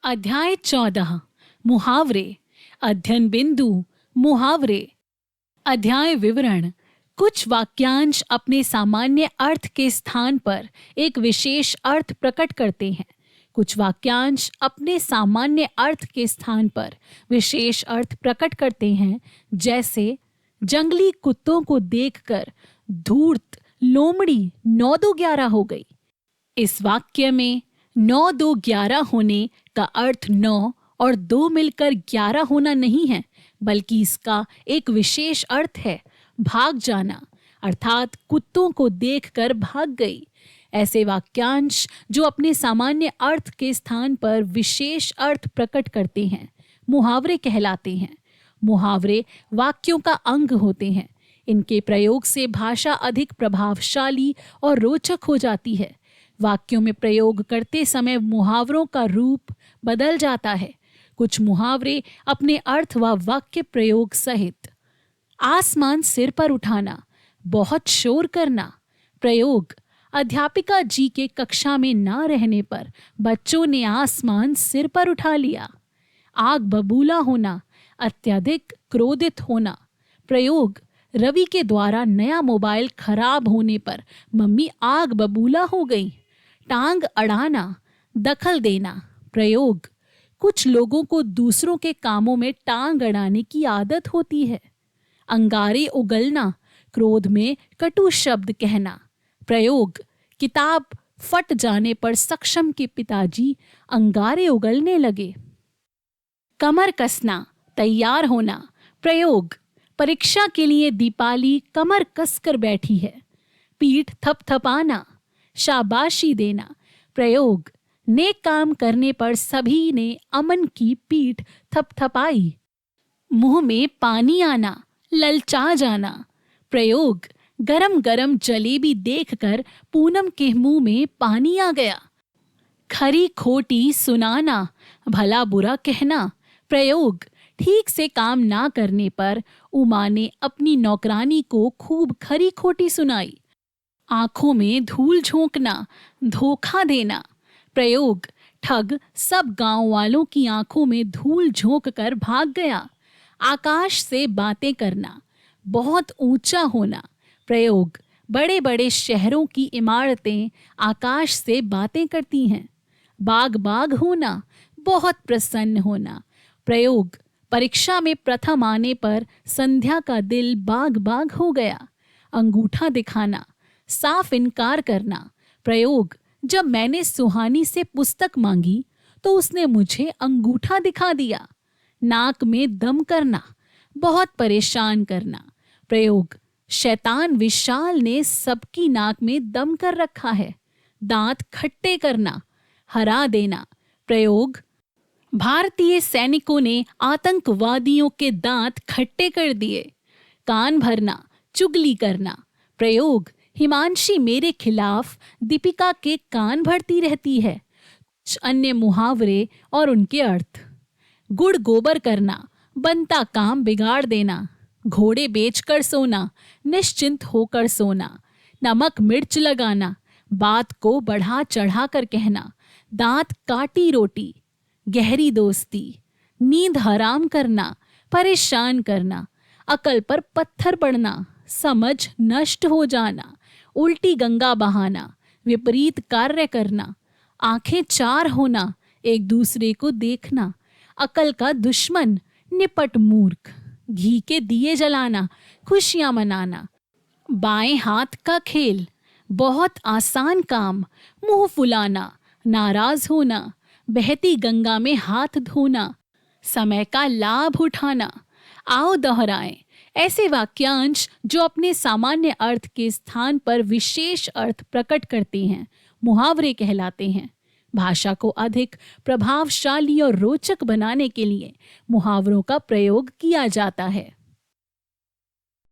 अध्याय 14 मुहावरे। अध्ययन बिंदु मुहावरे। अध्याय विवरण। कुछ वाक्यांश अपने सामान्य अर्थ के स्थान पर एक विशेष अर्थ प्रकट करते हैं। कुछ वाक्यांश अपने सामान्य अर्थ के स्थान पर विशेष अर्थ प्रकट करते हैं, जैसे जंगली कुत्तों को देखकर धूर्त लोमड़ी 9-2-11 हो गई। इस वाक्य में 9-2-11 होने का अर्थ 9 और 2 मिलकर 11 होना नहीं है, बल्कि इसका एक विशेष अर्थ है, भाग जाना, अर्थात कुत्तों को देखकर भाग गई। ऐसे वाक्यांश जो अपने सामान्य अर्थ के स्थान पर विशेष अर्थ प्रकट करते हैं, मुहावरे कहलाते हैं। मुहावरे वाक्यों का अंग होते हैं। इनके प्रयोग से भाषा अधिक प्रभावशाली और रोचक हो जाती है। वाक्यों में प्रयोग करते समय मुहावरों का रूप बदल जाता है। कुछ मुहावरे अपने अर्थ व वाक्य प्रयोग सहित। आसमान सिर पर उठाना, बहुत शोर करना। प्रयोग। अध्यापिका जी के कक्षा में ना रहने पर बच्चों ने आसमान सिर पर उठा लिया। आग बबूला होना, अत्यधिक क्रोधित होना। प्रयोग। रवि के द्वारा नया मोबाइल खराब होने पर मम्मी आग बबूला हो गई। टांग अड़ाना, दखल देना। प्रयोग। कुछ लोगों को दूसरों के कामों में टांग अड़ाने की आदत होती है। अंगारे उगलना, क्रोध में कटु शब्द कहना। प्रयोग। किताब फट जाने पर सक्षम के पिताजी अंगारे उगलने लगे। कमर कसना, तैयार होना। प्रयोग। परीक्षा के लिए दीपाली कमर कसकर बैठी है। पीठ थपथपाना, शाबाशी देना। प्रयोग। नेक काम करने पर सभी ने अमन की पीठ थपथपाई। मुंह में पानी आना, ललचा जाना। प्रयोग। गरम गरम जलेबी देखकर पूनम के मुंह में पानी आ गया। खरी खोटी सुनाना, भला बुरा कहना। प्रयोग। ठीक से काम ना करने पर उमा ने अपनी नौकरानी को खूब खरी खोटी सुनाई। आंखों में धूल झोंकना, धोखा देना। प्रयोग। ठग सब गांव वालों की आंखों में धूल झोंक कर भाग गया। आकाश से बातें करना, बहुत ऊंचा होना। प्रयोग। बड़े बड़े शहरों की इमारतें आकाश से बातें करती हैं। बाग बाग होना, बहुत प्रसन्न होना। प्रयोग। परीक्षा में प्रथम आने पर संध्या का दिल बाग बाग हो गया। अंगूठा दिखाना, साफ इनकार करना। प्रयोग। जब मैंने सुहानी से पुस्तक मांगी तो उसने मुझे अंगूठा दिखा दिया। नाक में दम करना, बहुत परेशान करना। प्रयोग। शैतान विशाल ने सबकी नाक में दम कर रखा है। दांत खट्टे करना, हरा देना। प्रयोग। भारतीय सैनिकों ने आतंकवादियों के दांत खट्टे कर दिए। कान भरना, चुगली करना। प्रयोग। हिमांशी मेरे खिलाफ दीपिका के कान भरती रहती है। कुछ अन्य मुहावरे और उनके अर्थ। गुड़ गोबर करना, बनता काम बिगाड़ देना। घोड़े बेचकर सोना, निश्चिंत होकर सोना। नमक मिर्च लगाना, बात को बढ़ा चढ़ा कर कहना। दांत काटी रोटी, गहरी दोस्ती। नींद हराम करना, परेशान करना। अकल पर पत्थर पड़ना, समझ नष्ट हो जाना। उल्टी गंगा बहाना, विपरीत कार्य करना। आंखें चार होना, एक दूसरे को देखना। अकल का दुश्मन, निपट मूर्ख। घी के दिए जलाना, खुशियां मनाना। बाएं हाथ का खेल, बहुत आसान काम। मुंह फुलाना, नाराज होना। बहती गंगा में हाथ धोना, समय का लाभ उठाना। आओ दोहराएं। ऐसे वाक्यांश जो अपने सामान्य अर्थ के स्थान पर विशेष अर्थ प्रकट करते हैं, मुहावरे कहलाते हैं। भाषा को अधिक प्रभावशाली और रोचक बनाने के लिए मुहावरों का प्रयोग किया जाता है।